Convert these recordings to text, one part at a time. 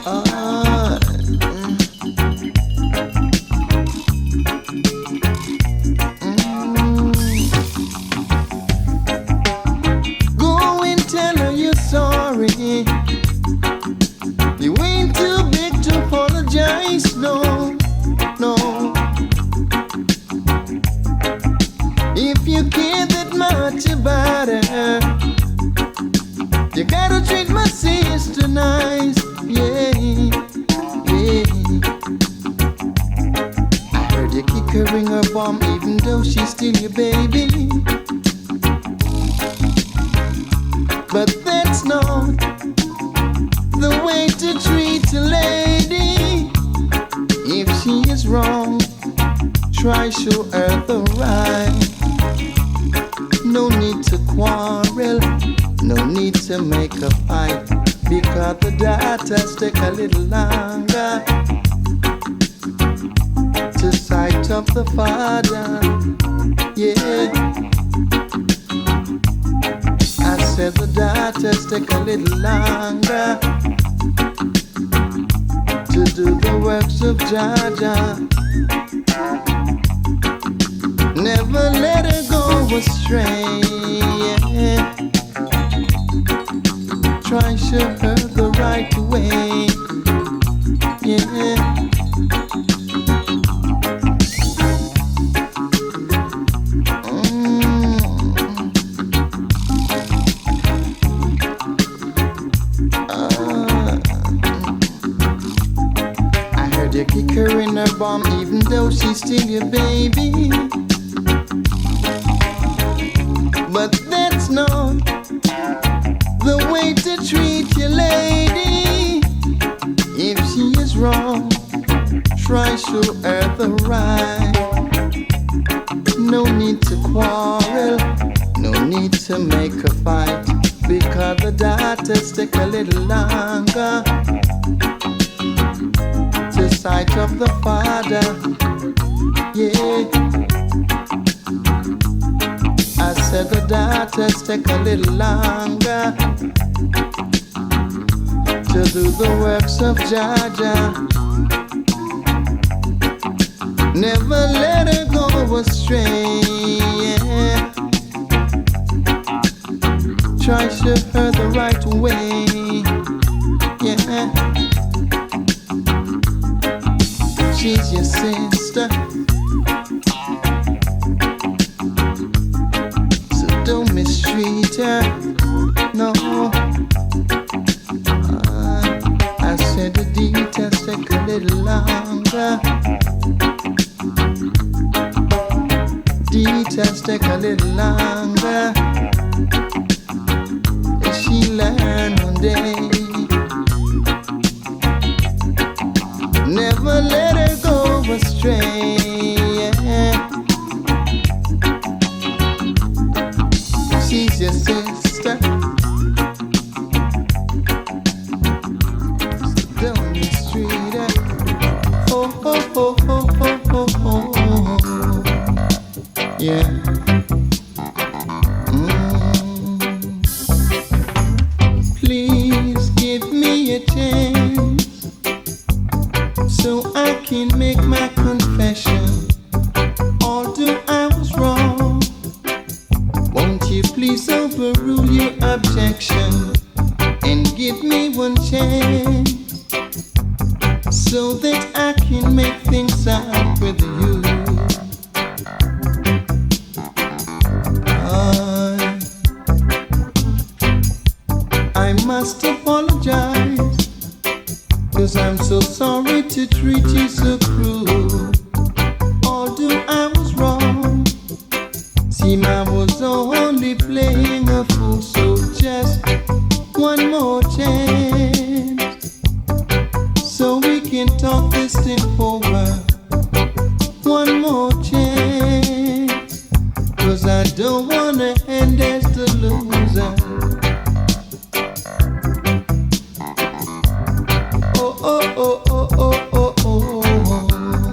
Ah, Go and tell her you're sorry. You ain't too big to apologize, no, no. If you care that much about her, you gotta treat my sister nice, yeah, yeah. I heard you kick her in her bum even though she's still your baby. But that's not the way to treat a lady. If she is wrong, try show her the right. No need to quarrel, no need to make a fight, because the daughters take a little longer to sight up the father, yeah. I said the daughters take a little longer to do the works of Jaja. Never let her go astray, yeah. Try show her the right way, yeah. I heard you kick her in her bum even though she's still your baby. But that's not the way to treat your lady. If she is wrong, try show her the right. No need to quarrel, no need to make a fight, because the daughters take a little longer to sight up the father, yeah. I said the daughters take a little longer to do the works of Jaja. Never let her go astray, yeah. Try show her the right way, yeah. She's your sister, don't mistreat her, no. I said the details take a little longer. Details take a little longer. She learn one day. Never let her go astray, yeah. She's your sister, so don't mistreat her. Oh, oh, oh, oh, oh, oh, oh, yeah. Please give me a chance so I can make my confession. Although I was wrong, won't you please overrule your objection and give me one chance so that I can make things out with you. I must apologize, 'cause I'm so sorry to treat you so cruel. Although I was wrong, seem I was only playing a fool, so just one more chance so we can talk this thing over. One more chance, 'cause I don't wanna end as the loser. Oh, oh, oh, oh, oh, oh, oh.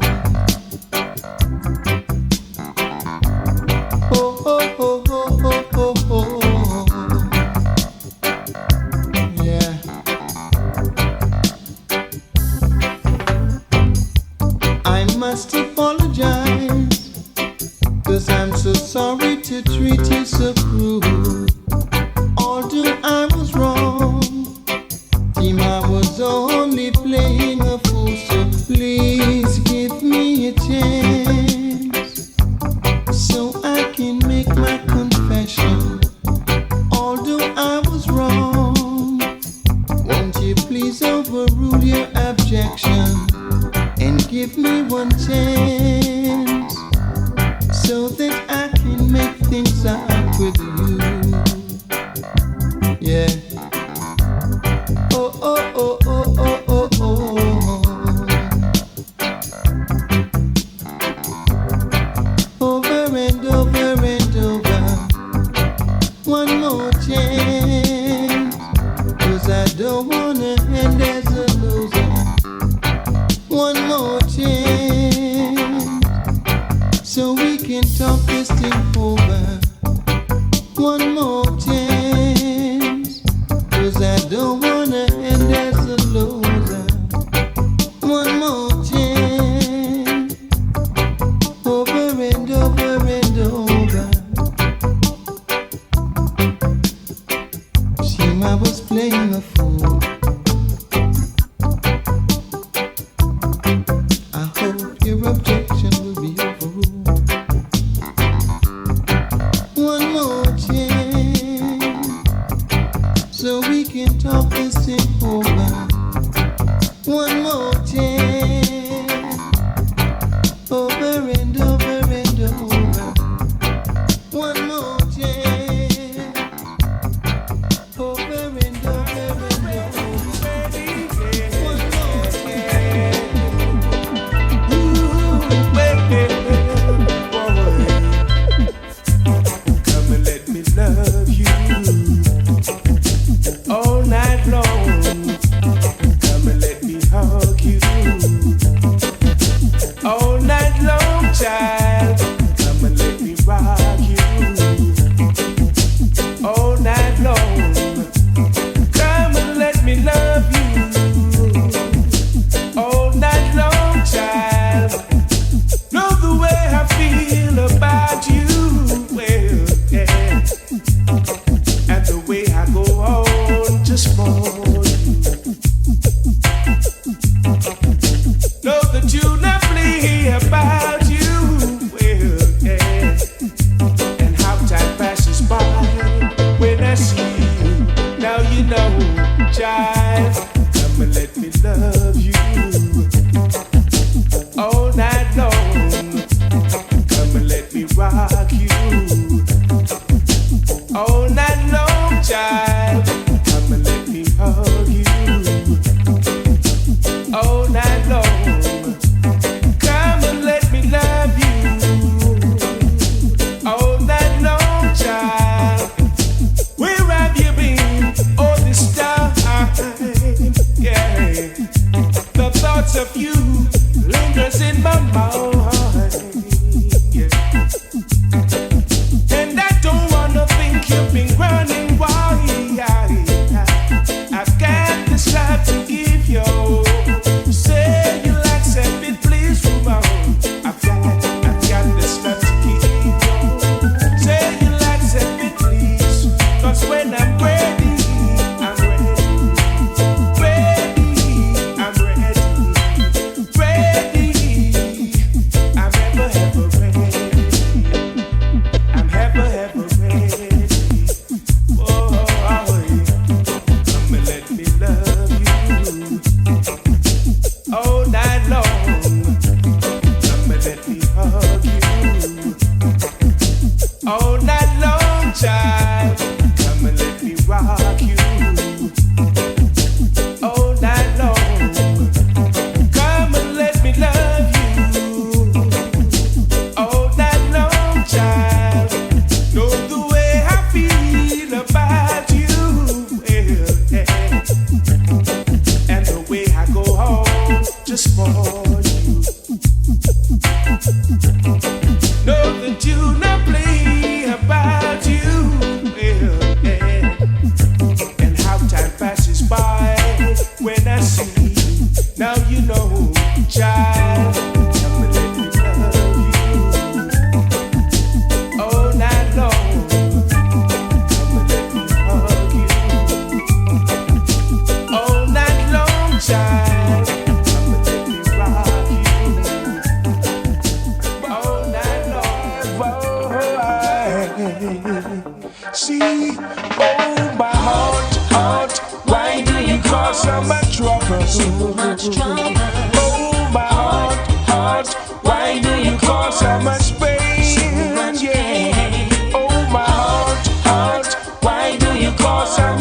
must apologize, 'cause I'm so sorry to treat you so cruel. Although I was wrong, team, I was only playing a fool, so please give me a chance so I can make my confession. Although I was wrong, won't you please overrule your objection and give me one chance so that I can make things up with you. Yeah. Oh, oh, oh, oh, oh, oh, oh. Over and over and over. One more chance, 'cause I don't wanna end as a loser. One more chance, so we can talk this thing over. One more chance, 'cause I don't wanna end as a loser. One more chance, over and over and over. Seem I was playing a fool. I hope your objection will be overruled. One more chance, so we can talk this thing over. One more chance, over and over and over. One more chance, over and over and over. One more chance. Come and let me love you all night long. Come and let me hug you all night long, child. Come and let me rock you all night long. Come and let me love you all night long, child. Know the way I feel about you, well, yeah. And the way I go on just for you. Know that you lovely about you, well, yeah. And how time passes by when I see you. Now you know, child. Come and let me love you all night long. Come and let me rock you all night long, child. Come and let me hug you all night long. Come and let me love you all night long, child. Where have you been all this time?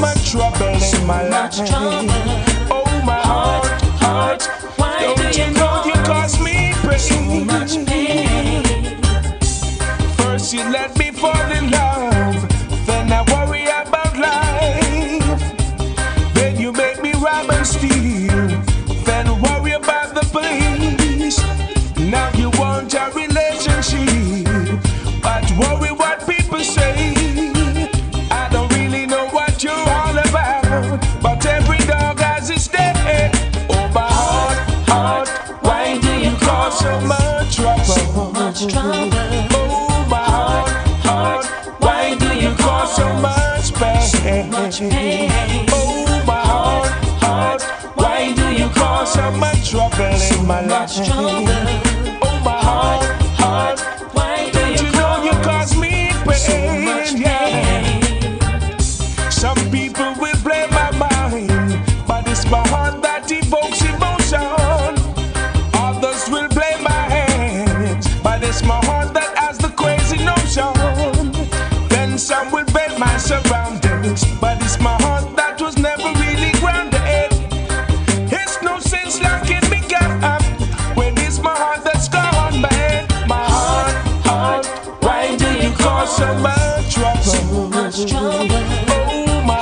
much trouble in my life. Oh my heart, why don't you know you cause me pain? So much pain. First you let me fall in love, then I worry about life. Then you make me rob and steal, then worry about the police. Now you want a relationship, but worry what people say. I don't really know what you're all about, but every dog has its day. Oh my heart, why do you cause so much trouble? So much trouble. Oh my heart, why do you cause so much pain? So much pain. Oh my heart, why do you cause so much trouble in my life? Oh my heart, why do you know you cause me pain? Yeah. Some people will blame my mind, but it's my heart that evokes emotion. Others will blame my hands, but it's my heart that has the crazy notion. Then some will blame my surroundings, but it's my heart that was never really grounded. It's no sense locking me up when it's my heart that's gone bad. My heart, why do you cause so much trouble? so much trouble. Oh my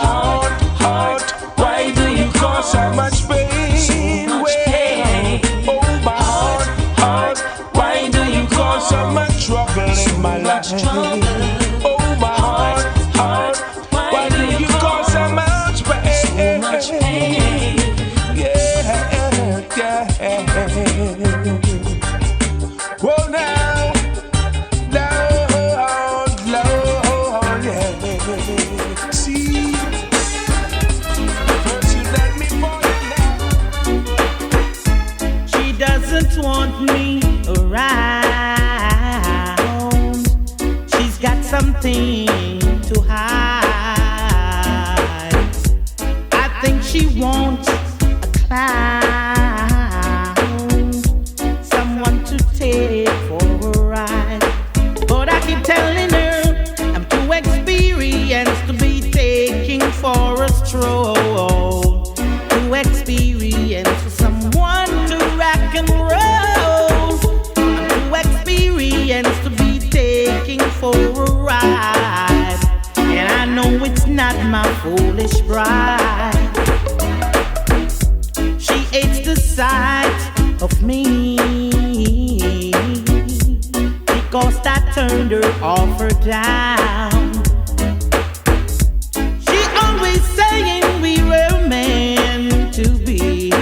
heart, why do you cause so much pain? So much pain. Oh my heart, why do you cause so much trouble in my life? Oh my heart, why do you cause so much pain? So much pain. Yeah. Whoa now, Lord, yeah. See, first you let me fall in love. She doesn't want me around. She's got something to hide. I think she wants a clown, someone to take for a ride. But I keep telling her I'm too experienced to be taking for a stroll. Too experienced for someone to rock and roll. I'm too experienced to be taking for a ride. And I know it's not my foolish pride. She hates the sight of me because I turned her off or down. She always saying we were meant to be.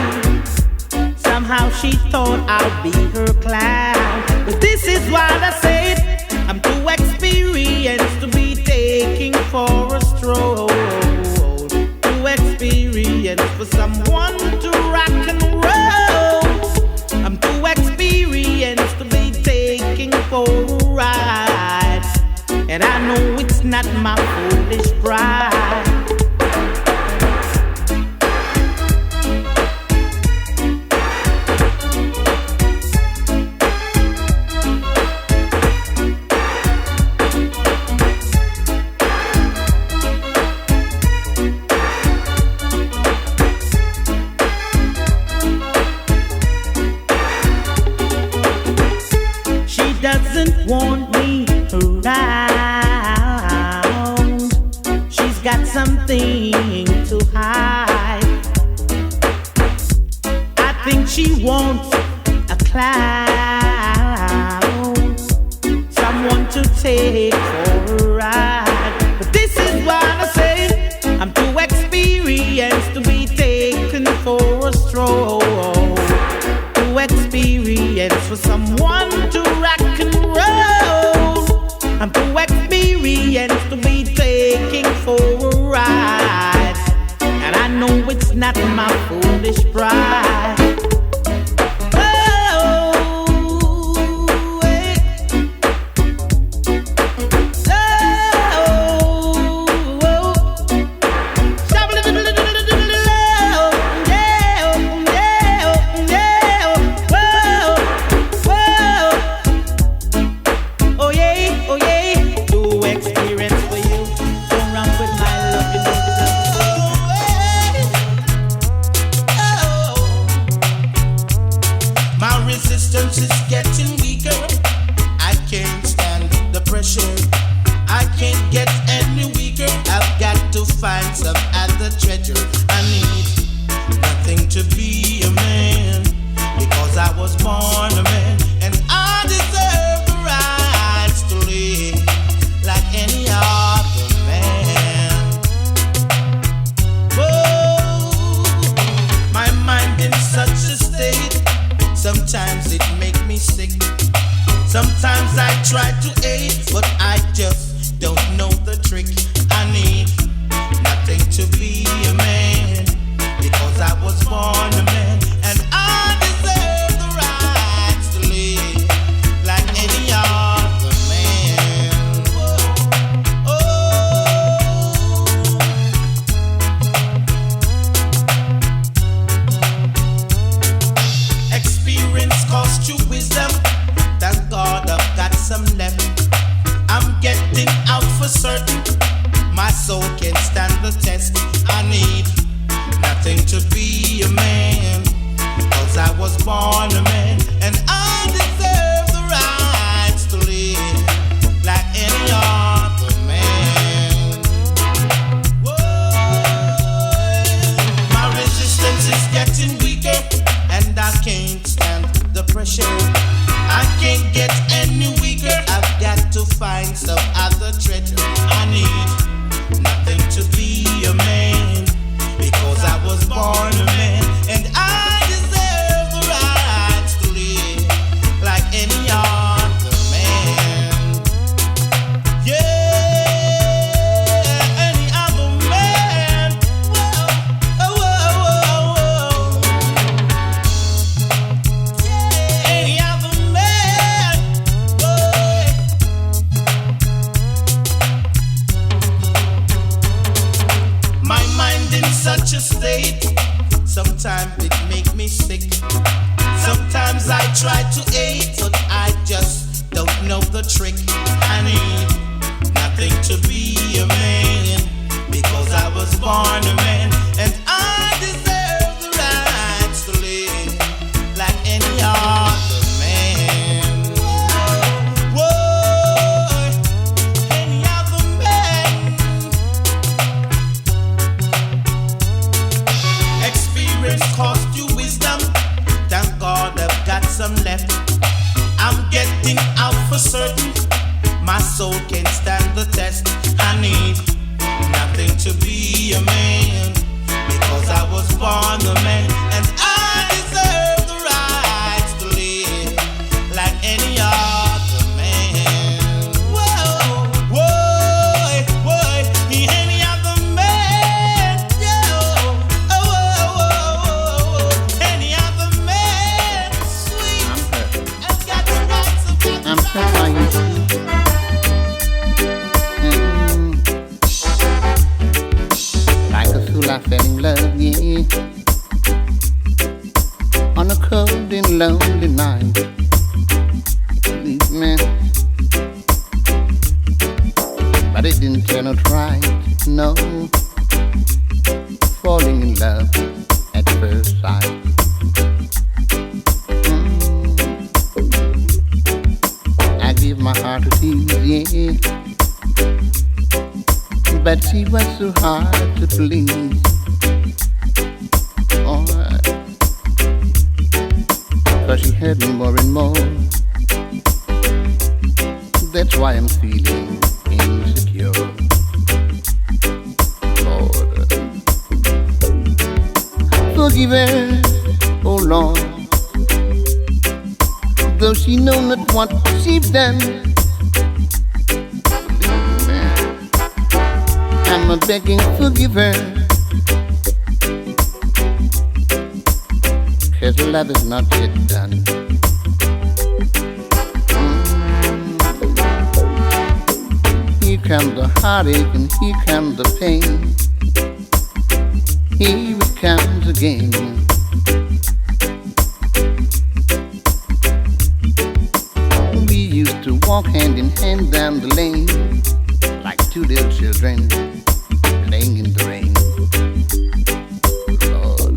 Somehow she thought I'd be her clown. But this is what I said, I'm too experienced to be taking for a stroll. Too experienced for someone to rock and roll. I'm too experienced to be taking for a ride. And I know it's not my foolish pride. She doesn't want me around. She's got something to hide. I think she wants a clown, someone to take for a ride. But this is what I say, I'm too experienced to be taken for a stroll. Too experienced for someone to rock and roll. I'm too experienced to be taking for a ride. And I know it's not my foolish pride. treasure. I need nothing to be a man, because I was born a man, and I deserve the rights to live like any other man. Oh, my mind in such a state, sometimes it make me sick. Sometimes I try to aid, but I just don't know the trick. I need nothing to be a man, because I was born a man, and I deserve the rights to live like any other man. Oh, oh. Experience cost you wisdom. Thank God I've got some left. I'm getting out for certain. My soul can stand the test. I need nothing to be a man, because I was born a man, and I deserve the rights to live like any other man. Whoa. My resistance is getting weaker, and I can't stand the pressure. I can't get any weaker. I've got to find some other treasure. I need nothing to be a man, because I was born a man, and I deserve the rights to live like any other man. Yeah, any other man. Whoa, whoa, whoa, whoa. Yeah, any other man. Boy. My mind in such a state, sometimes it make me sick. Sometimes I try to aid, but I just don't know the trick. I need nothing to be a man, because I was born a man, and I deserve the rights to live like any other man. Whoa, any other man. Experience cost you wisdom. Thank God I've got some left. I'm getting out for certain. My soul can stand the test. I need nothing to be a man, because I was born a man, and I deserve the rights to live like any other man. Whoa, whoa, whoa, any other man. Yeah, oh, oh, oh, any other man. Sweet, I've got the rights of I'm hurt by you. Like a fool, I fell in love, yeah. On a cold and lonely night, man. But it didn't turn out right, no. Falling in love at first sight. I give my heart to tease, yeah. But she was so hard to please. Oh, 'cause she hurt me more and more. That's why I'm feeling insecure. Lord, forgive her, oh Lord. Though she know not what she's done, I'm a begging forgive her, 'cause love is not yet done. Here comes the heartache and here comes the pain. Here it comes again. We used to walk hand in hand down the lane, like two little children playing in the rain. Lord,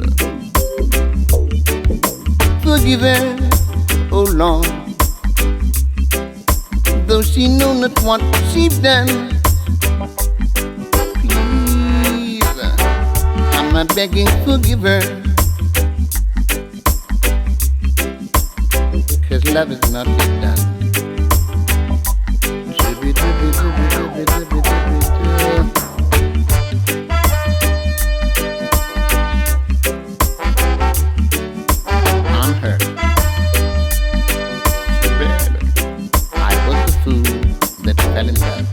forgive her, oh Lord. Though she know not what she's done, please not begging, forgive her, 'cause love is not been done. I'm hurt. I was the fool that fell in love.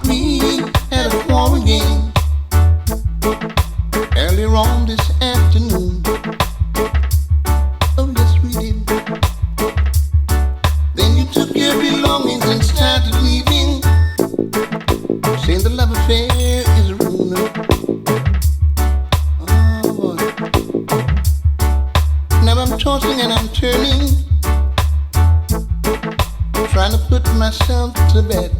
We had a quarrel again earlier on this afternoon. Oh, yes, we did. Then you took your belongings and started leaving, saying the love affair is a rumor. Oh, boy. Now I'm tossing and I'm turning, trying to put myself to bed.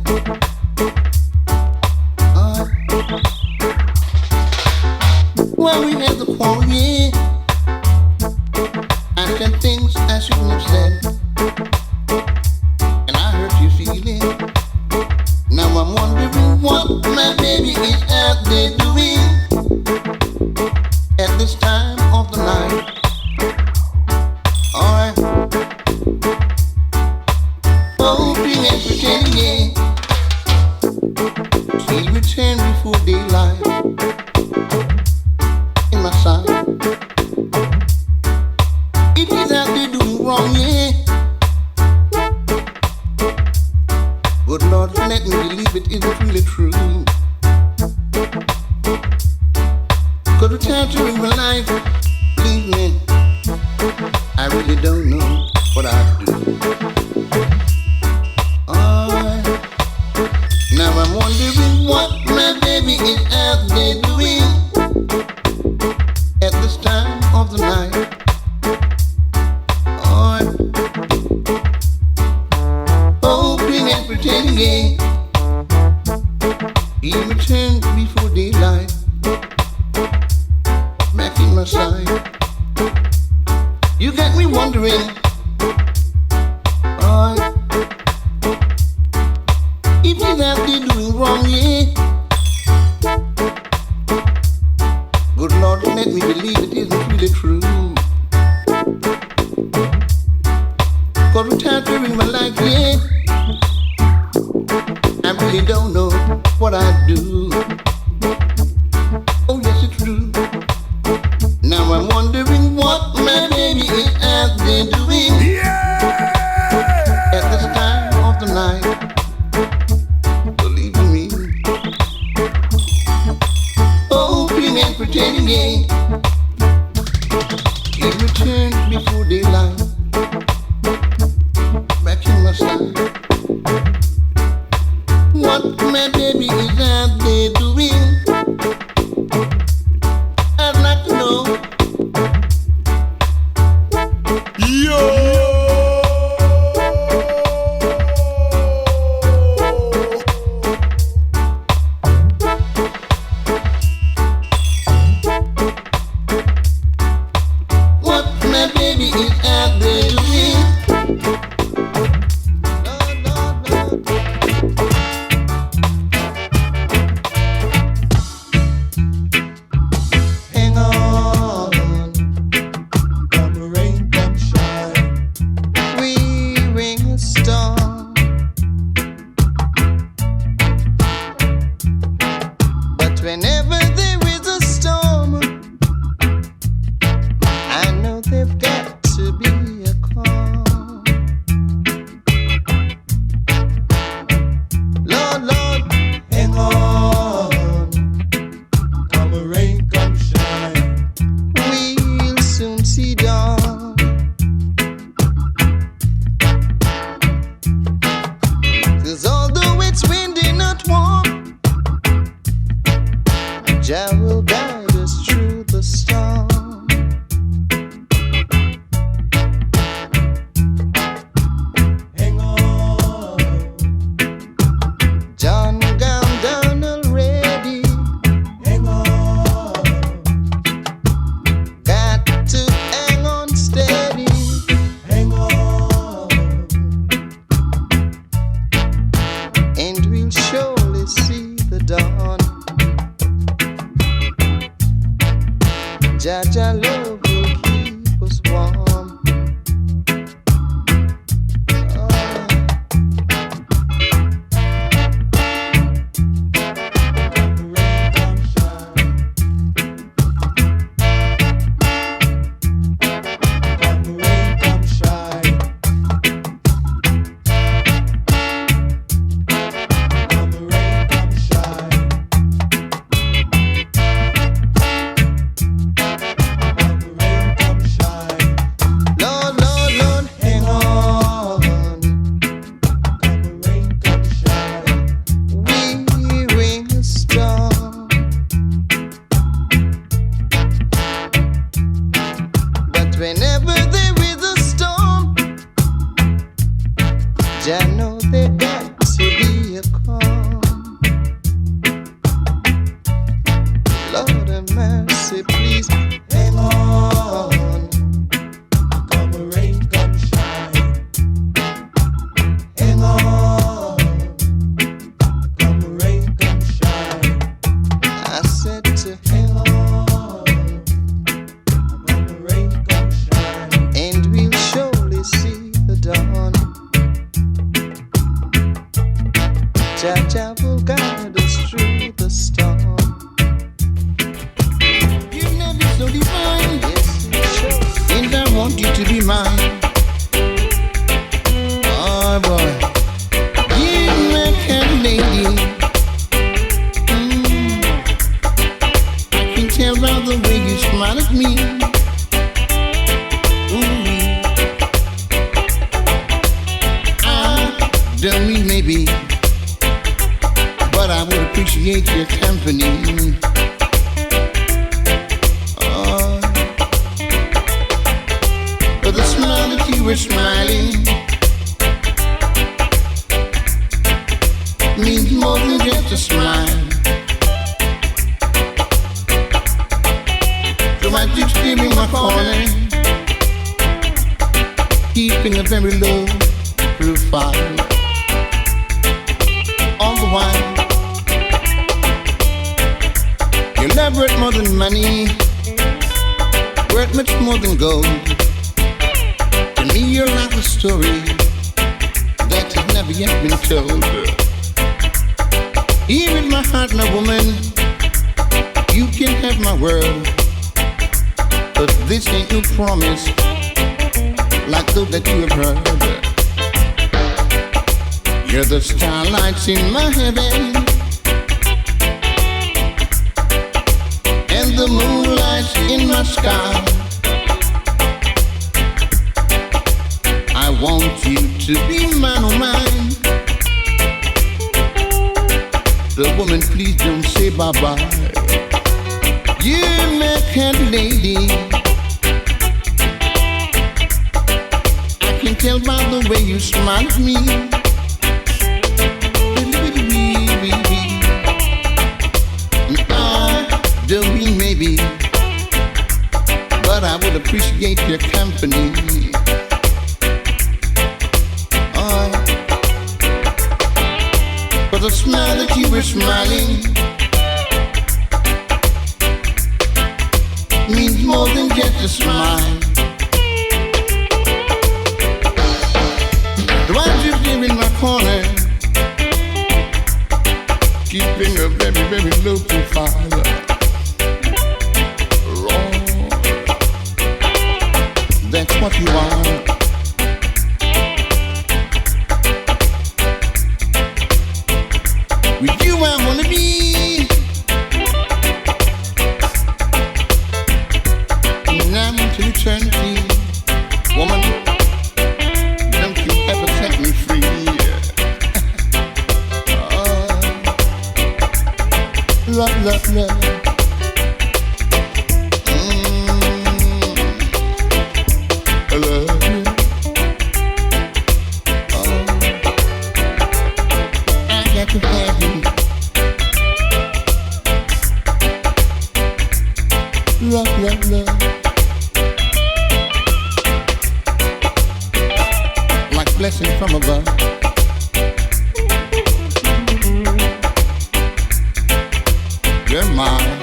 Well, we had the quarrel, yeah. I said things I shouldn't have said, and I hurt your feeling. Now I'm wondering what my baby is out there doing at this time of the night. Alright. Hoping and pretending, yeah, she'll return before daylight. My son, if he's out there doing wrong, yeah, good Lord, let me believe it isn't really true. 'Cause the time during my life, believe me, I really don't know what I'd do. Alright, now I'm wondering what my baby is out there doing at this time of the night. Oh, hoping and pretending, yeah, he returned before daylight, back in my side. You got me wondering, oh, if he's out there doing wrong, yeah, good Lord, let me believe it isn't really true. 'Cause the time during my life, yeah, I really don't know what I'd do. Oh, yes, it's true. Now I'm wondering what my baby is out there doing, yeah, at this time of the night. Believe me, hoping and pretending, yeah, he returned before daylight, back in my side. What my baby is out there doing, I'd like to know. Yo! What my baby is out there doing. Lord, Lord, Lord. Hang on, come rain, come shine, we ring a storm. But whenever there is a storm, I know they've got to be a calm. Lord, Lord, hang on, come rain, come shine, we'll soon see dawn. Jah love will keep us warm. In my heaven, and the moonlight in my sky. I want you to be mine, oh mine. The woman, please don't say bye-bye. You my kind of lady, I can tell by the way you smile at me. Maybe, but I would appreciate your company. For the smile that you were smiling means more than just a smile. The one you here in my corner, keeping a very, very low profile. That's what you are. With you I wanna be. Now into eternity, woman, don't you ever set me free. Love, love, love. Like blessing from above. You're mine.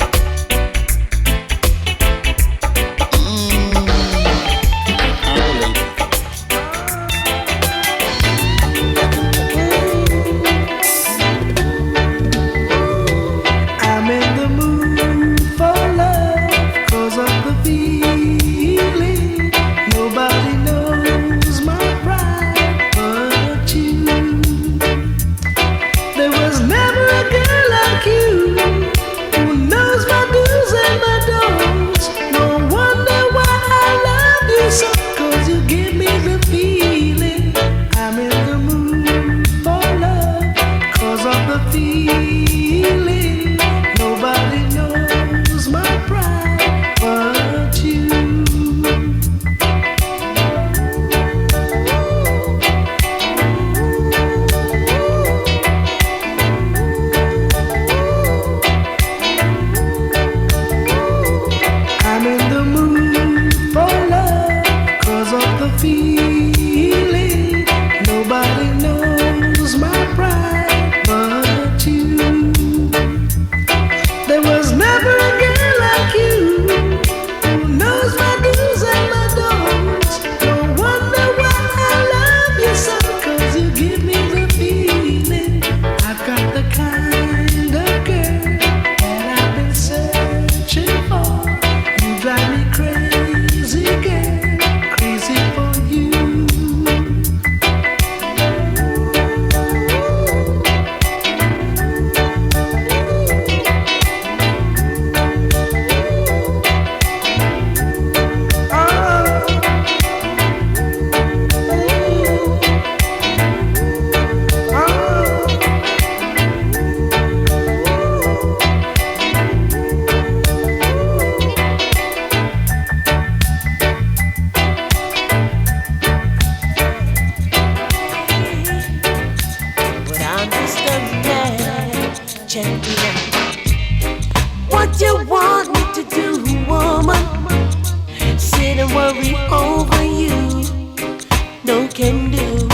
can do,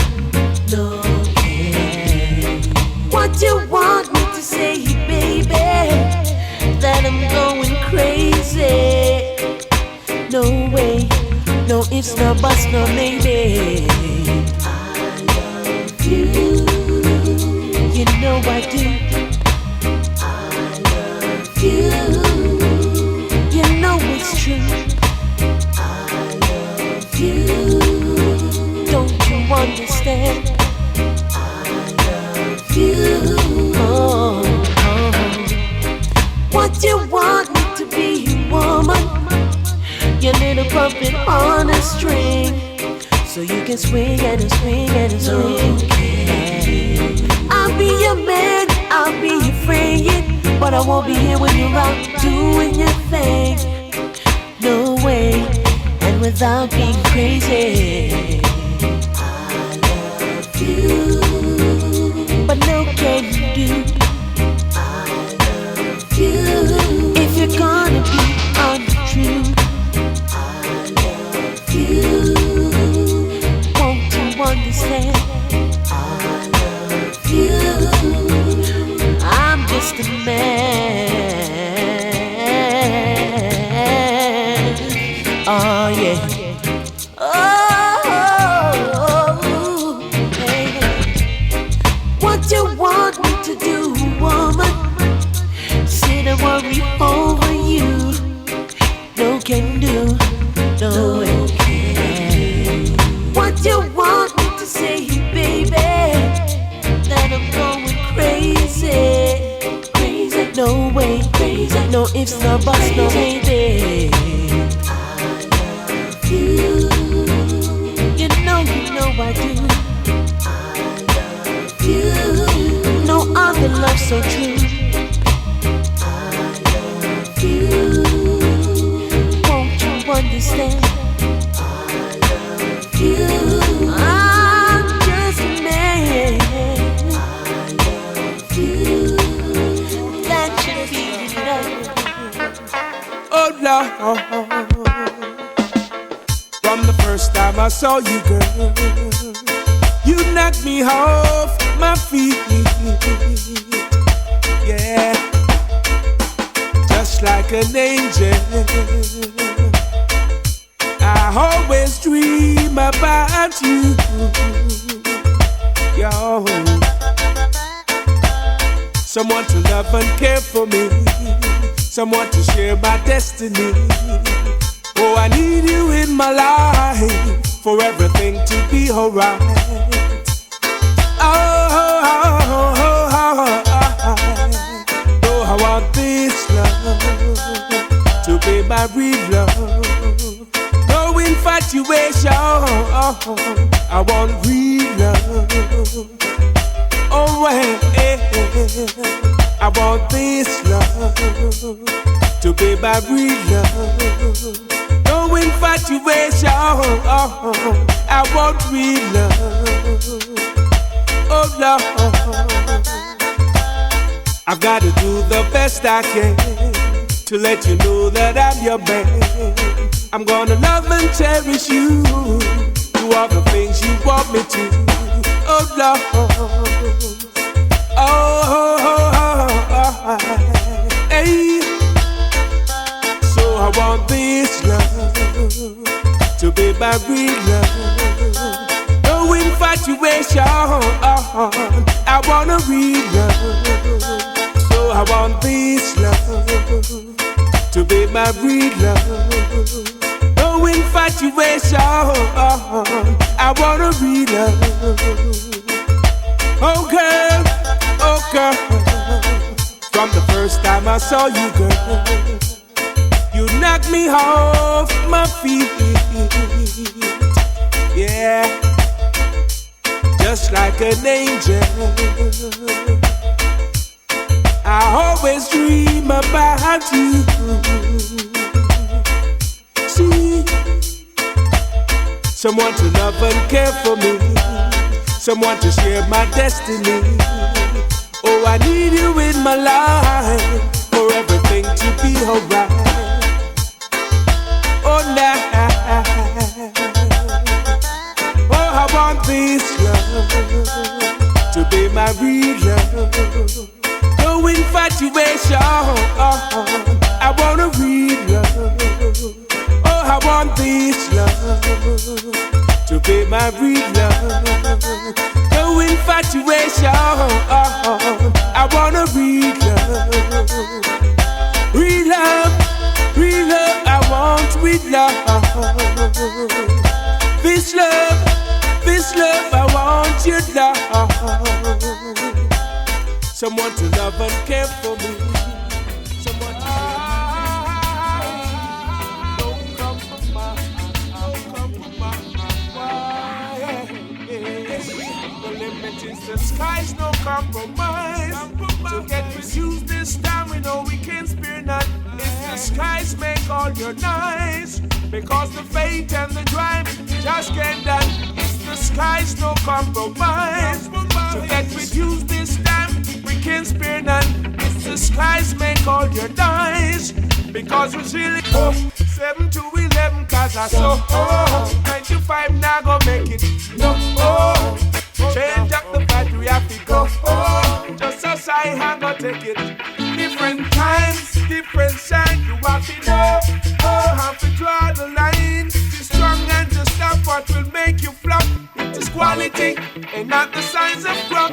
no can. What you want me to say, baby? That I'm going crazy. No way, no ifs, no buts, no maybe. I love you. You know I do. I love you. You know it's true. I love you. Don't you understand? I love you. Oh, oh. What you want me to be, woman? Your little puppet on a string, so you can swing and swing and swing. Okay. I'll be your man, I'll be your friend, but I won't be here when you're out doing your thing. No way, and without being crazy. I love you, but no can you do. I love you, if you're gonna be untrue. I love you, won't you understand? I love you, I'm just a man. Oh yeah. Oh, hey. What you want me to do, woman? Sit and worry over you. No can do, no can. What you want me to say, baby? That I'm going crazy, crazy. No way, crazy. No ifs, no buts, no maybe. I love you. You know I do. I love you. No other love so true. I love you. Won't you understand? I love you. I'm just a man. I love you. That should be enough. Oh Lord, from the first time I saw you, girl, you knocked me off my feet. Yeah, just like an angel. I always dream about you. Yo, someone to love and care for me, someone to share my destiny. Oh, I need you in my life for everything to be alright. Oh, I want this love to be my real love. No infatuation, I want real love. Oh, I want this love to be my real love. No infatuation, I want real love. Oh Lord, I've got to do the best I can to let you know that I'm your man. I'm gonna love and cherish you, do all the things you want me to. Oh Lord, hey. So I want this love to be my real love. No infatuation, I want a real love. So I want this love to be my real love. No infatuation, I want a real love. Oh girl, from the first time I saw you, girl, you knocked me off my feet. Yeah, just like an angel. I always dream about you. See, someone to love and care for me, someone to share my destiny. Oh, I need you in my life for everything to be alright. Oh, now, oh, I I want this love to be my real love. No infatuation. I want a real love. Oh, I want this love to be my real love. No infatuation. I want a real love. Real love, real love. I want real love. This love, I want your love. Someone to love and care for me. Someone to don't compromise. The limit is the sky's no compromise. To get reduced this time, we know we can't spare none. If the skies make all your nice, because the fate and the drive just can't done. It's the skies no compromise. To get reduced this time, we can't spare none. It's the skies make all your nice, because it's really 7 to 11, cause I saw 9 to 5 now go make it. No, change up the vibe, we have to go. Just as I hang on, take it. Different times, different sign. You have to know, have to draw the line. Be strong and to stop what will make you flop. It is quality and not the signs of crop.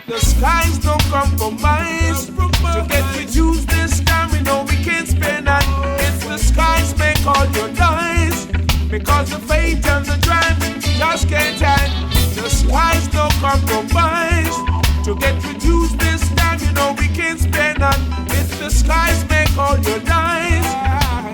The skies don't compromise. To get reduced this time, we know we can't spare none. It's the skies make all your lies, because the fate and the drive just can't hide. The skies don't compromise. To get reduced this time, you know we can't spare none. It's the skies make all your lies,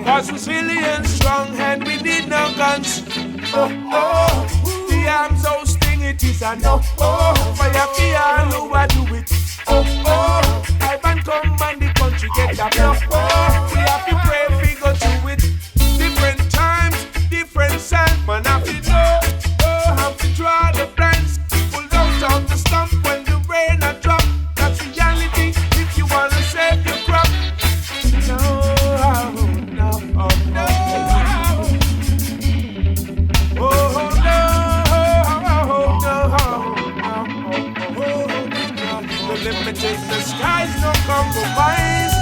cause we're silly and strong and we need no guns. The arms so sting, it is a no. Fire fear, know I do it. I ban come and the country get a blow. We have to pray, we go through it. Different times, different signs. Man have to know, have to draw the blinds. Pull out on the stump when the rain a drop. That's reality if you wanna save your crop. No, no, no. The limit is the skies, no compromise.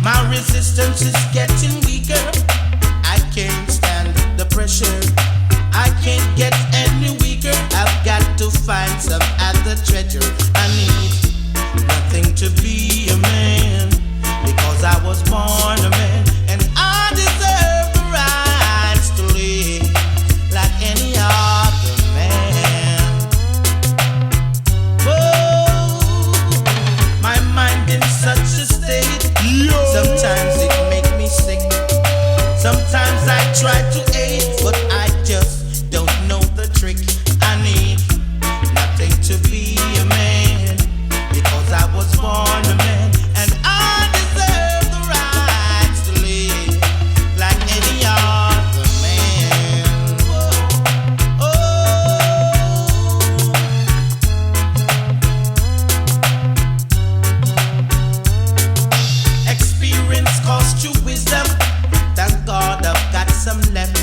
My resistance is getting weaker. I can't stand the pressure. I can't get any weaker. I've got to find some other treasure. I need nothing to be a man, because I was born a man, and I deserve the rights to live like any other man. Oh, my mind in such a state. Sometimes it makes me sick. Sometimes I try to aid, but I just don't know the trick. I need nothing to be a man, because I was born a man, and I deserve the rights to live like any other man. Oh, experience cost you wisdom. Thank God I've got some left.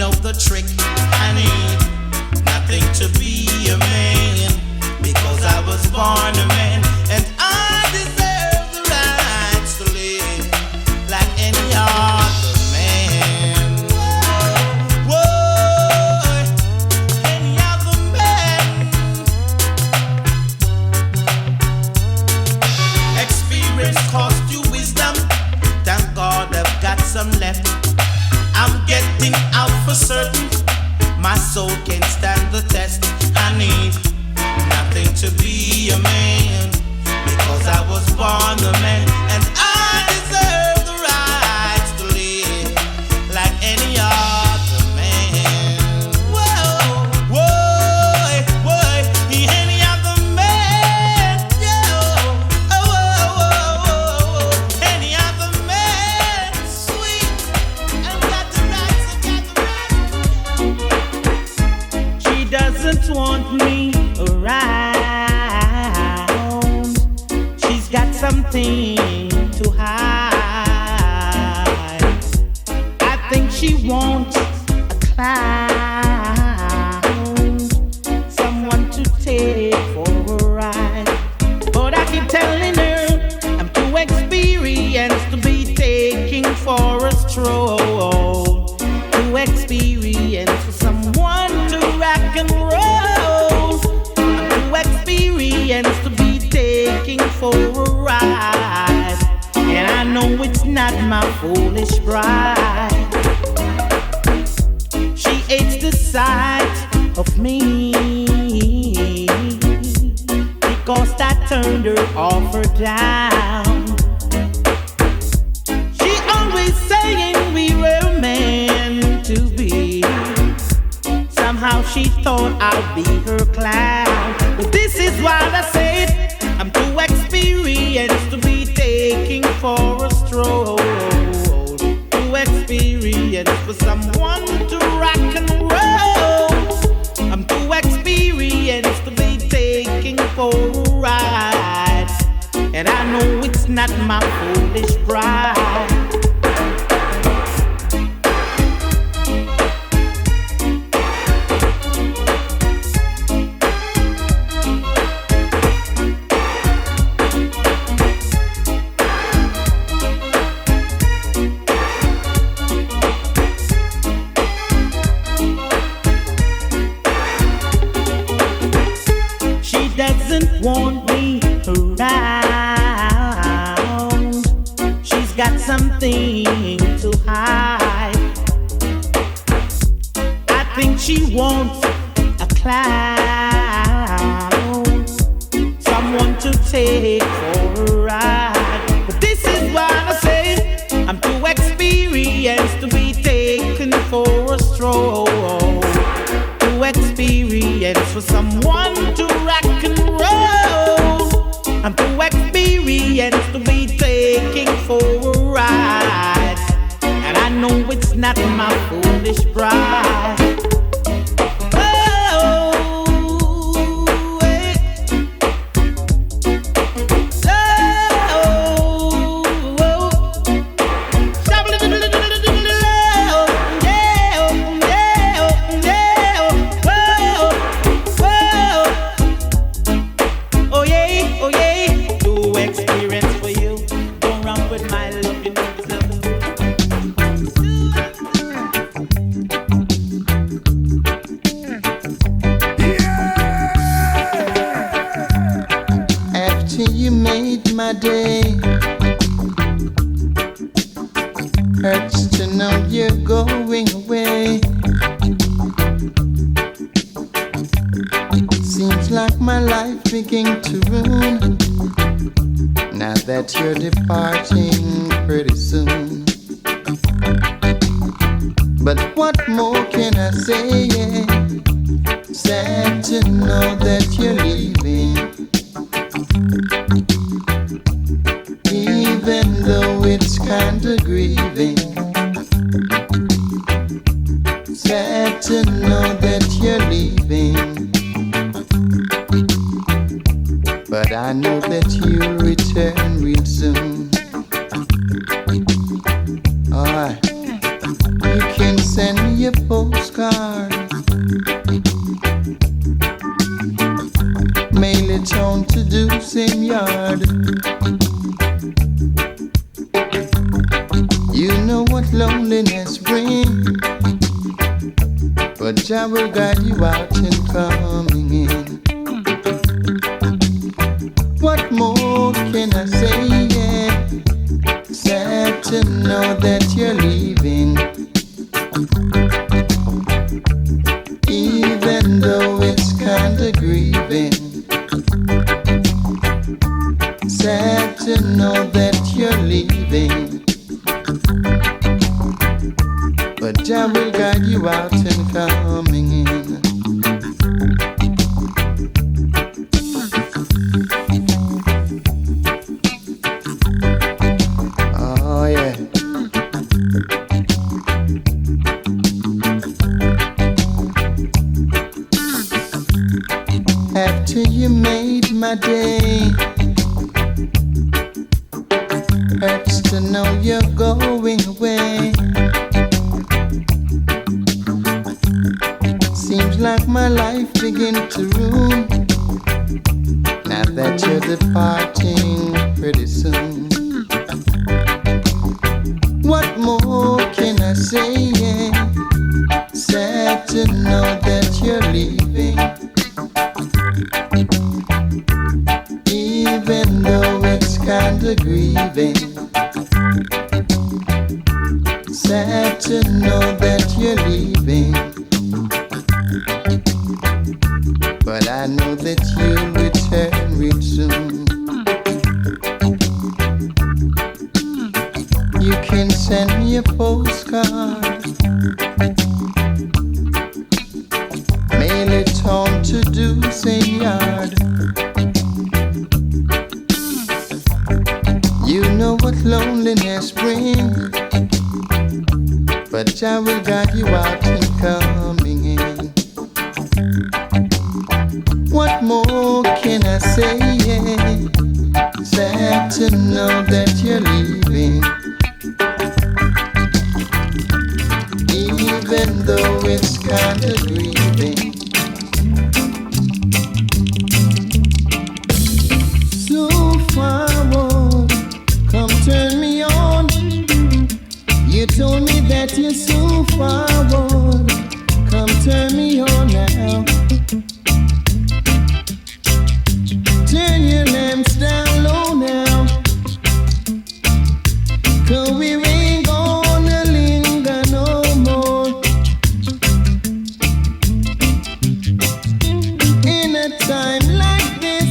know the trick. I need nothing to be a man, because I was born a man, and I deserve the rights to live like any other man. Whoa, any other man. Experience cost you wisdom. Thank God I've got some left. I'm getting out for certain. My soul can stand the test. I need nothing to be a man, because I was born a man, and I deserve the rights to live like any other man. Whoa, whoa, whoa, any other man. Yeah, oh, oh, oh, any other man. Sweet, I've got the rights, I've got the rights. She doesn't want me around. She's got something to hide. I think she wants a clown, someone to take for a ride. But I keep telling her I'm too experienced to be taking for a stroll. Too experienced for someone to rock and roll. Experienced to be taking for a ride, and I know it's not my foolish pride. She hates the sight of me, because I turned her off or down. She always saying we were meant to be. Somehow she thought I'd be her clown. But this is why I said I'm too experienced to be taking for a stroll. Too experienced for someone to rock and roll. I'm too experienced to be taking for a ride, and I know it's not my foolish pride. Want me around. She's got something to hide. I think she wants a clown, someone to take for a ride. But this is why I say I'm too experienced to be taken for a stroll. Too experienced for someone to rock and roll. I'm too experienced to be taking for a ride, and I know it's not my foolish pride. Day hurts to know you're going away. Seems like my life began to ruin now that you're departing pretty soon. But what more can I say? Yeah. Sad to know that you're leaving, even though it's kinda grieving. Sad to know that you're leaving, but I know that you'll return real soon. Alright, you can send me your postcard. Mail it on to the same yard. You know what loneliness brings, but Jah will guide you out and coming in. What more can I say? Yeah. Sad to know that you're leaving, even though it's kinda grieving. Sad to know that you're leaving, but Jah will guide you out and coming in. Oh yeah. After you made my day, hurts to know you're going away. Seems like my life begin to ruin now that you're departing pretty soon. What more can I say? Yeah. Sad to know that you're leaving, even though it's kinda grieving. Sad to know that you're leaving, but I know that you'll return real soon. You can send me a postcard, mail it on to the same yard. You know what loneliness brings, but Jah will guide you out and coming in. What more can I say? Yeah. Sad to know that you're leaving, even though it's kinda grieving. So forward, come turn me on. You told me that you're so forward, come turn me on now. Turn your lamps down low now, 'cause we ain't gonna linger no more. In a time like this,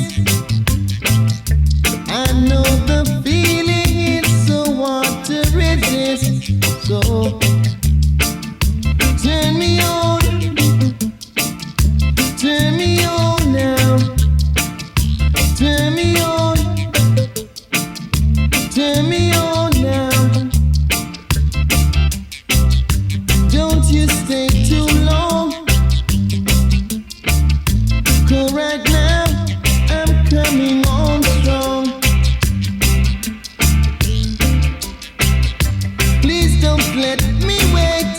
I know the feeling is so hard to resist. So turn me on now. Turn me on now. Don't you stay too long, 'cause right now I'm coming on strong. Please don't let me wait.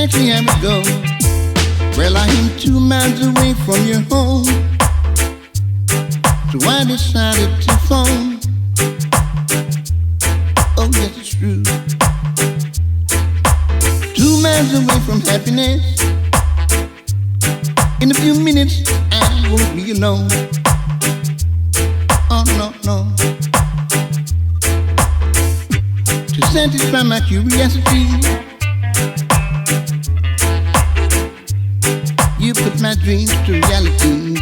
exactly how it goes. Well, I am 2 miles away from your home, so I decided to phone. Oh, yes, it's true. 2 miles away from happiness. In a few minutes, I won't be alone. Oh, no, no. To satisfy my curiosity, you put my dreams to reality.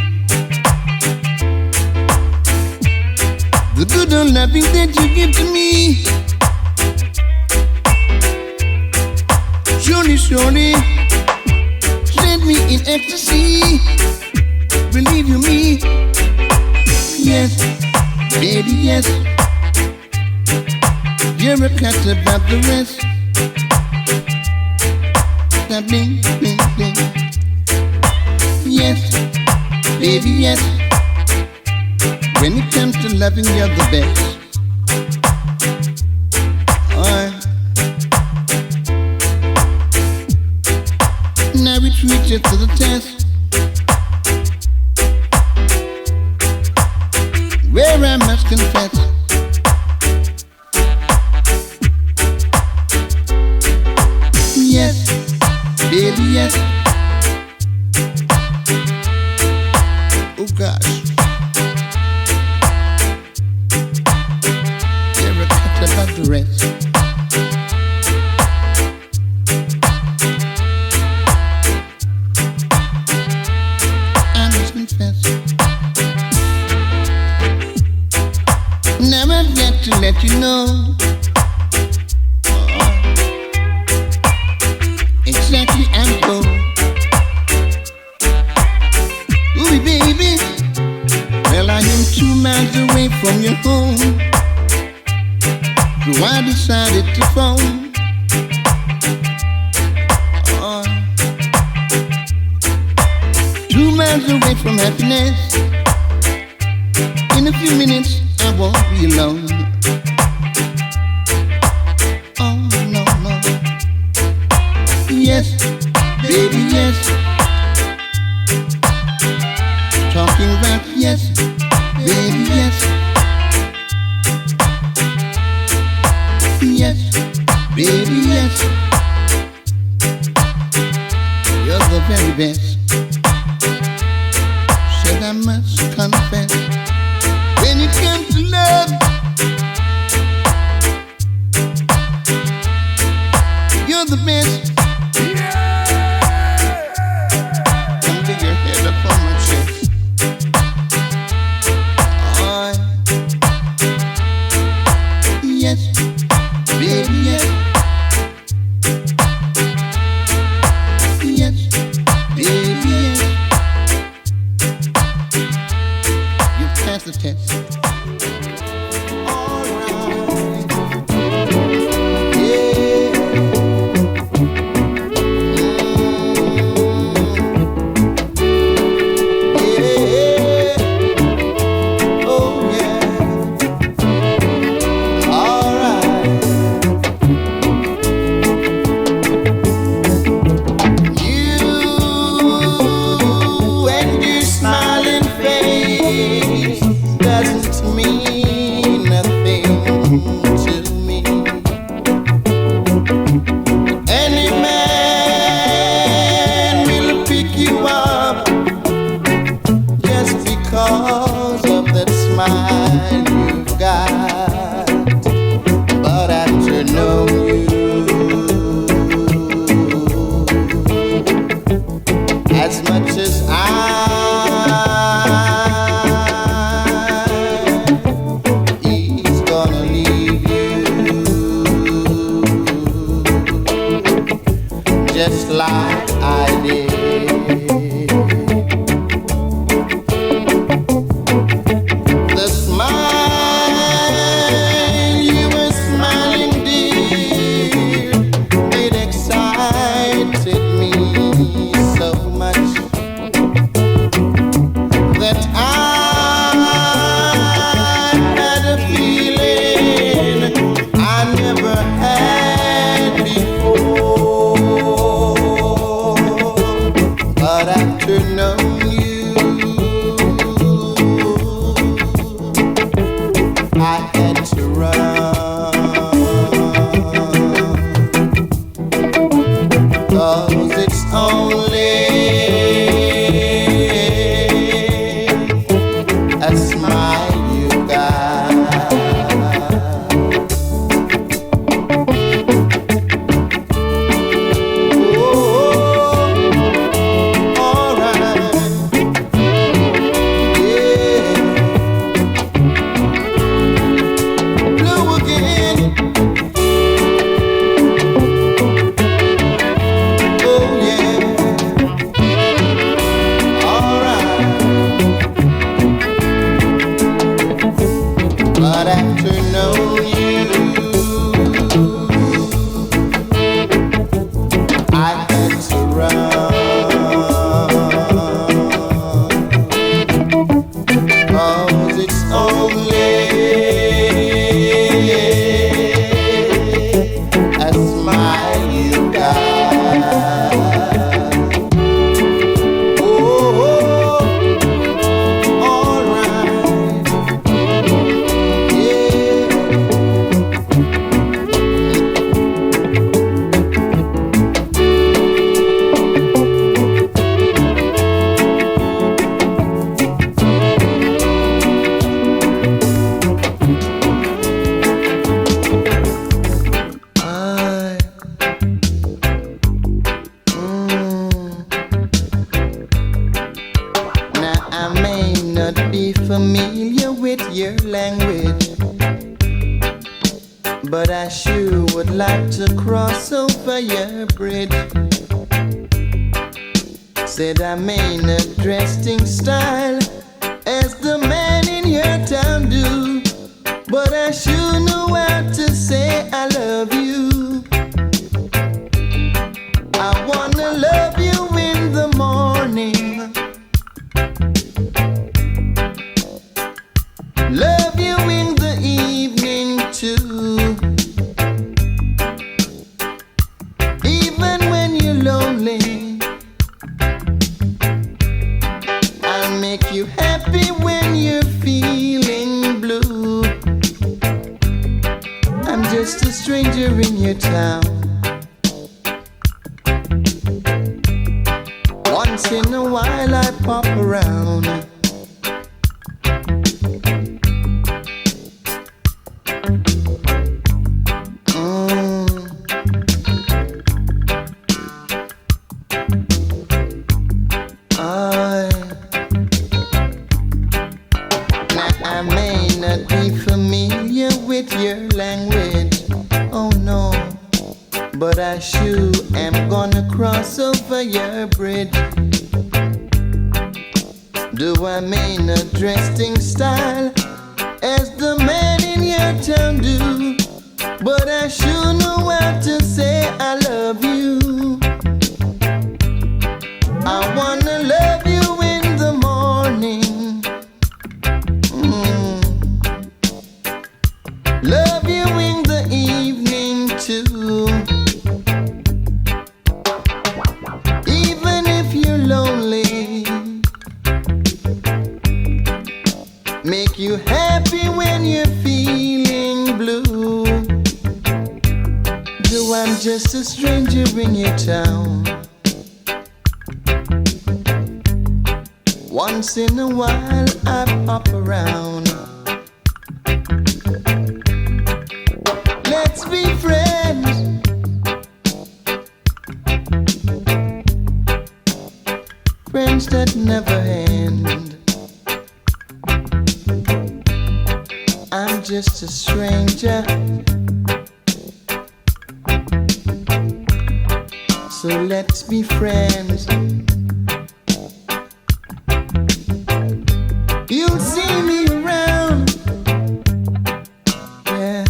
The good old loving that you give to me, surely, surely set me in ecstasy. Believe you me? Yes, baby, yes. You're a cut about the rest. That bling, bling, bling. Yes, baby, yes. When it comes to loving, you're the best. Now we treat you to the test, where I must confess, yes, baby, yes. Oh gosh, you're a cut about the rest. Now I've got to let you know exactly I'm told. Ooh, baby, well, I am 2 miles away from your home, so I decided to phone. 2 miles away from happiness. In a few minutes, I won't be alone. Oh, no, no. Yes, baby, yes. Talking about yes, baby, yes. Yes, baby, yes. You're the very best. Said I must confess, when it comes to love, you're the best. Come lay your head up on my chest. Oh, yes, baby, yes. Yes, baby, yes. You passed the test. never had before. but I sure would like to cross over your bridge. Said I may not dressed in style as the man in your town do, but I sure know how to say I love you. I wanna love you in the morning, love you in the evening too. Even when you're lonely, I'll make you happy when you're feeling blue. I'm just a stranger in your town. Once in a while I pop around. I may not be familiar with your language, oh no, but I sure am gonna cross over your bridge. Though I may not dress in style as the man in your town do, but I sure know how to say I love you. I wanna love you in the morning, love you in the evening too. Even if you're lonely, make you happy when you're feeling blue. Though I'm just a stranger in your town, once in a while I pop around. Let's be friends, friends that never end. I'm just a stranger, so let's be friends. You'll see me around, yeah,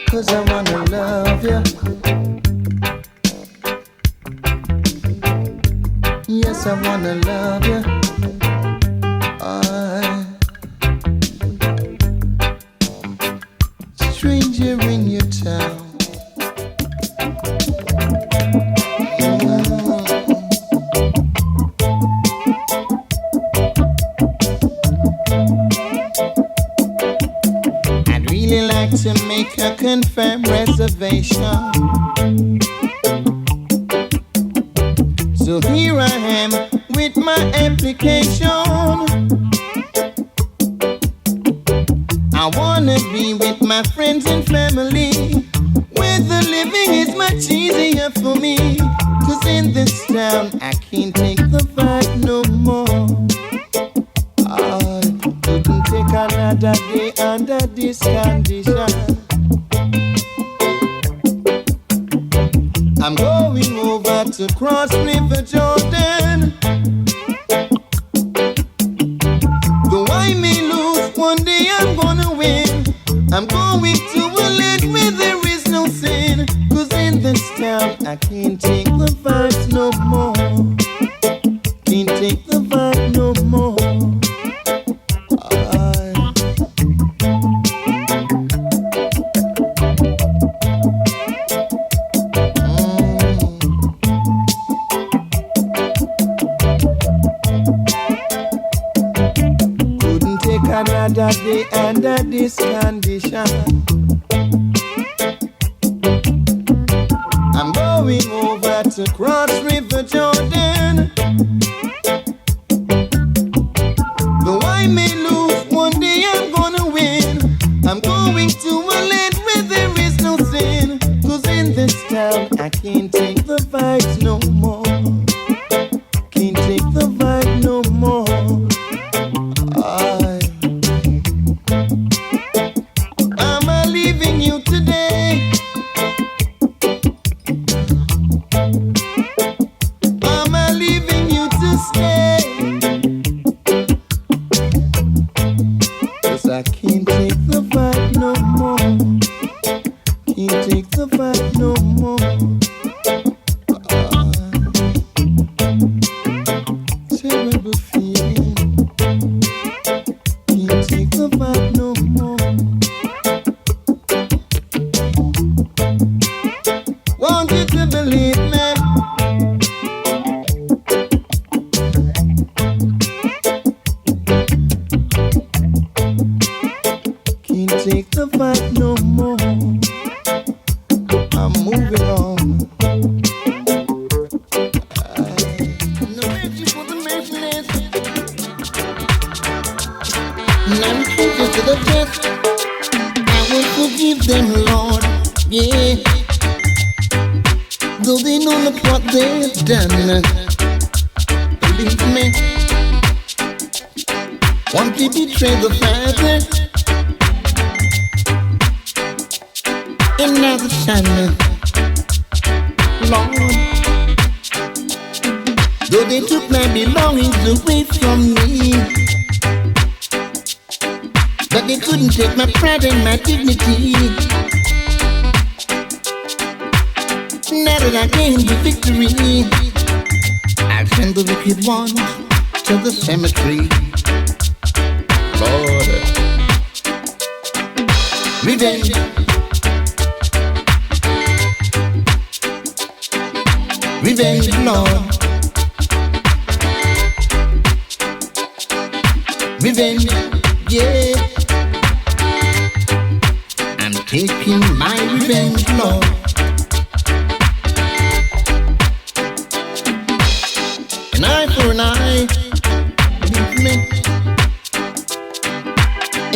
'cause I wanna love you. Yes, I wanna love you. Stranger in your town. I'd really like to make a confirmed reservation. So here I am with my application. I wanna be with my friends and family, where the living is much easier for me. 'Cause in this town I can't take the fight no more. I couldn't take another day under this condition. I'm going over to cross River Jordan. Though I may lose, one day I'm gonna win. I'm going to a land where there is no sin. 'Cause in this town I can't take the vibes no more. Can't take the vibe no more. Another day under this condition. I'm going over to cross River Jordan. Though I may lose, one day I'm gonna win. I'm going to a land where there is no sin. 'Cause in this town I can't take the vibes no more. Can't take the vibe no more. I'm a the fight no more. Terrible feeling. Can't take the fight no more. Want you to believe me. Can't take the fight no more. I'm moving on. No mercy for the merciless. Now we take it to the test. I will forgive them, Lord. Yeah. Though they know not what they've done. Believe me. One they betray the Father, and now the Son. Lord, though they took my belongings away from me, but they couldn't take my pride and my dignity. Now that I gained the victory, I'll send the wicked ones to the cemetery. Lord, revenge, revenge, Lord, revenge, yeah. I'm taking my revenge, Lord. An eye for an eye, believe me,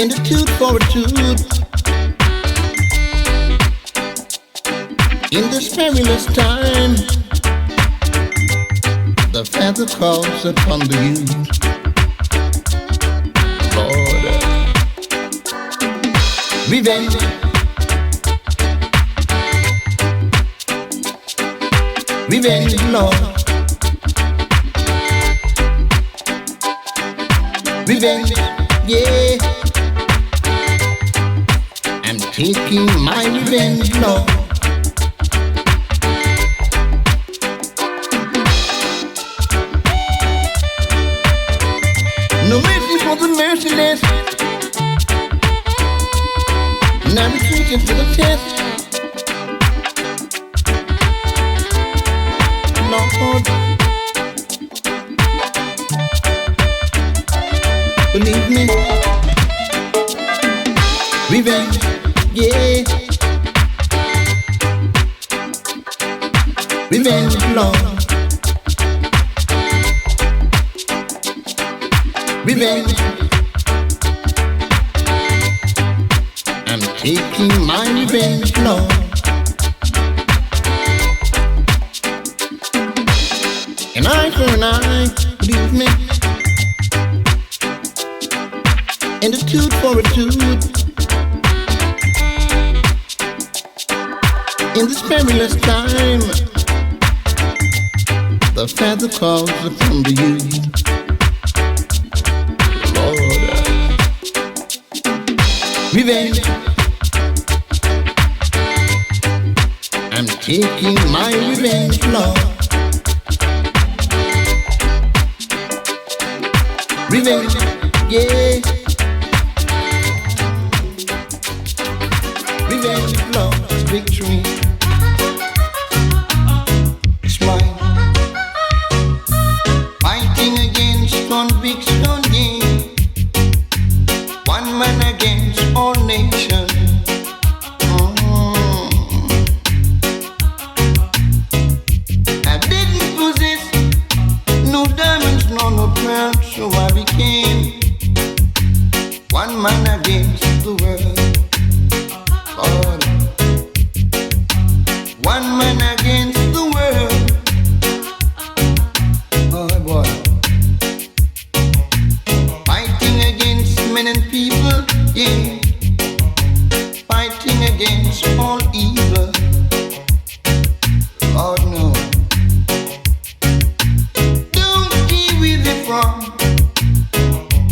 and a tooth for a tooth. In this perilous time, the Father calls upon the youth. Lord, revenge, revenge, Lord, revenge, yeah. I'm taking my revenge, Lord. No mercy for the merciless. Now we treat it to the test. Lord, believe me. Revenge, yeah. Revenge, Lord. Revenge. I'm taking my revenge, Lord. An eye for an eye, believe me, and a tooth for a tooth. In this perilous time, the Father calls upon the youth. Revenge, I'm taking my revenge, Lord. Revenge, yeah. Revenge, Lord, victory. It's mine. Fighting against conviction, yeah. One man against all nations. I didn't possess no diamonds, no pearls, so I became one man against the world. God. One man against the world. Oh boy. Fighting against men and people, yeah. Fighting against all evil. Lord no. Don't see where they're from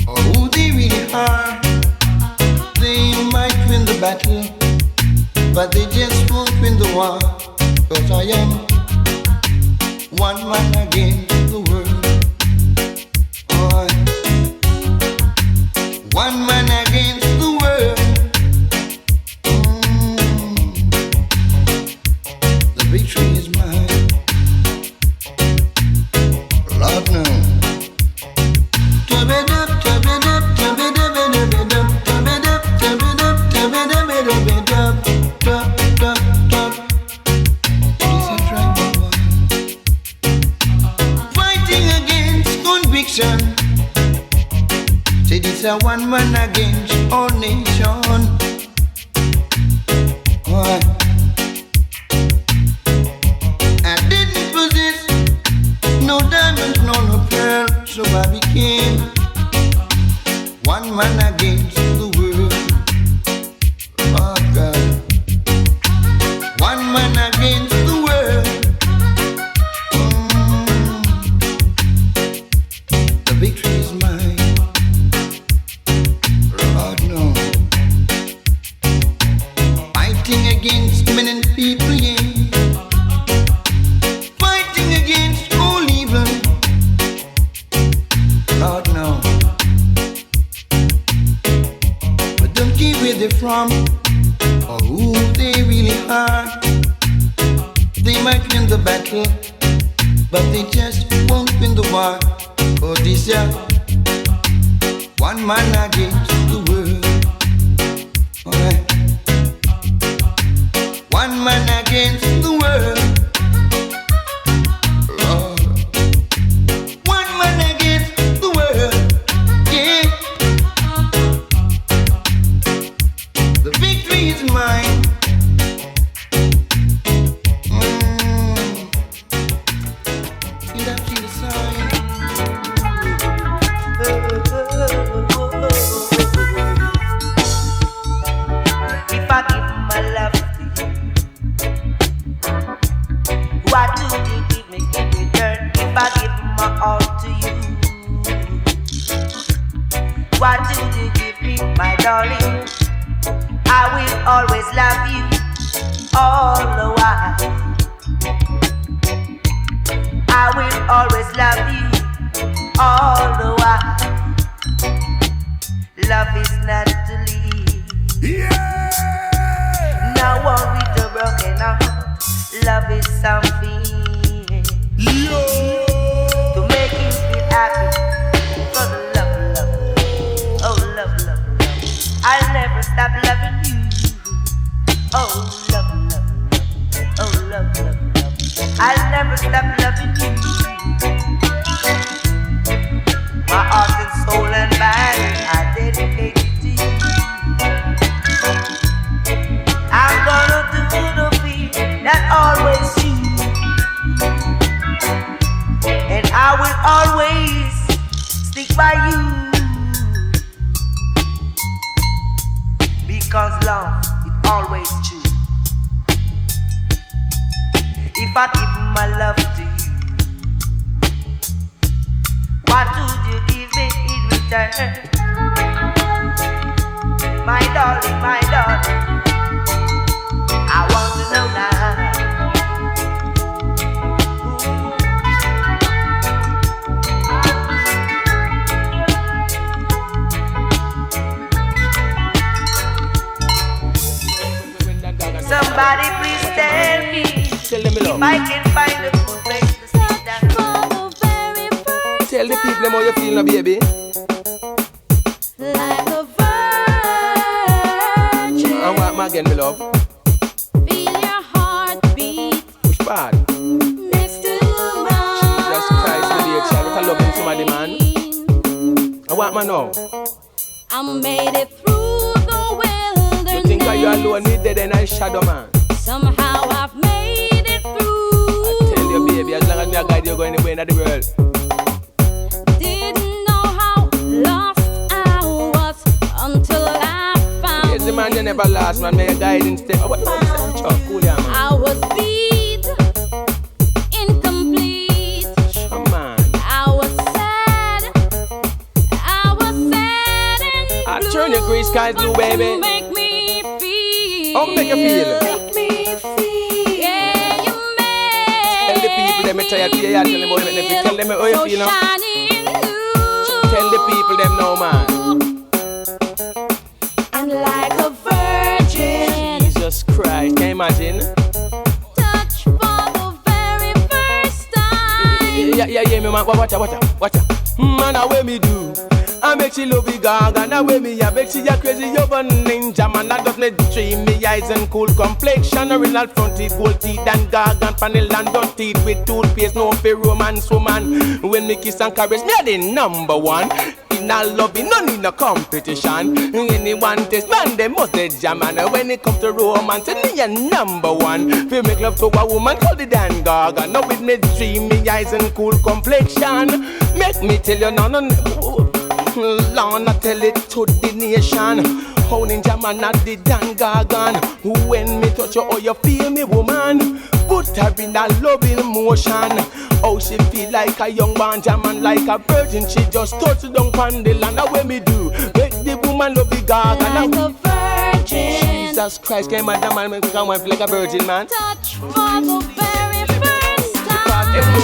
or who they really are. They might win the battle, but they just won't win the war. 'Cause I am one man against the world. Oh, one man against the world. The victory is mine. Lord knows. Fighting against conviction. Say this a one man against all nation. Why? I didn't possess no diamonds, no pearl, so I became one man against the world. Oh God, one man against the world. The victory is mine. Lord knows. Fighting against men and people, yeah. Fighting against all evil. Lord knows. But don't give where they're from or who they really are. They might win the battle, but they just won't win the war. Oh, this year, one man against the world. Alright. One man against the world. Lord. One man against the world. Yeah. The victory is mine. You don't see the sign. If I give my love to you, what do you give me in return? If I give my all to you, what do you give me, my darling? I will always love you all the while. I will always love you all the while. Love is not to leave. Now one with a broken heart. Love is something to make you feel happy. For the love, oh love, love, love. I'll never stop loving you. Oh love, love, oh love, love, love. I'll never stop loving you. My heart and soul and body I dedicate to you. I'm gonna do the thing that always you, and I will always stick by you, because love is always true. If I give my love to you, what would you give me in return? My darling, my darling, I want to know now. Somebody please tell me if I can find a good place to sit down. Tell the people how you feel now, baby. Like a virgin. And what again, my love? Feel your heartbeat Which part? next to mine. Jesus Christ, my dear child, what a loving somebody, man. And what, man, now? I made it through the wilderness. You think that you alone need dead and I shadow, man? Somehow I've made it through. I tell you, baby, as long as me a guide you go anywhere in the world. Didn't know how lost I was until I found Yes, the man you never lost, man. May a guide instead. Oh, what man say? Chuck, cool, yeah, man. I was beat, incomplete. Sure, man. I was sad and I turn your gray skies blue, baby. Make me feel How make you feel? Make me feel. Yeah, you make. Tell the people them me tired. Yeah, tell them about them. Tell them how you feel now. Tell the people them now, man. And like a virgin. Jesus Christ, can you imagine? Touch for the very first time. Yeah, me man. Watch out. Man, how me do? I make she love the gaga, now way me a make she a crazy over ninja man. I just me dream me eyes and cool complexion, original front teeth, gold teeth and gaga and panel and dust teeth with toothpaste, no fear romance woman. When me kiss and caress, me a the number one. In a love, no need no competition. Anyone test man, they must they jam. And when it comes to romance, me a number one. Feel make love to a woman called the Dan Gaga. Now with me dream me eyes and cool complexion. Make me tell you no. Lorna tell it to the nation. How ninja man at the Dan Gargan. When me touch you, how you feel me, woman? Put her in a loving motion. How she feel like a young banja man, like a virgin. She just touch down on the land. How when me do, make the woman love the Gargan. Like a virgin. Jesus Christ, can madam man come and feel like a virgin, man? Touch for the very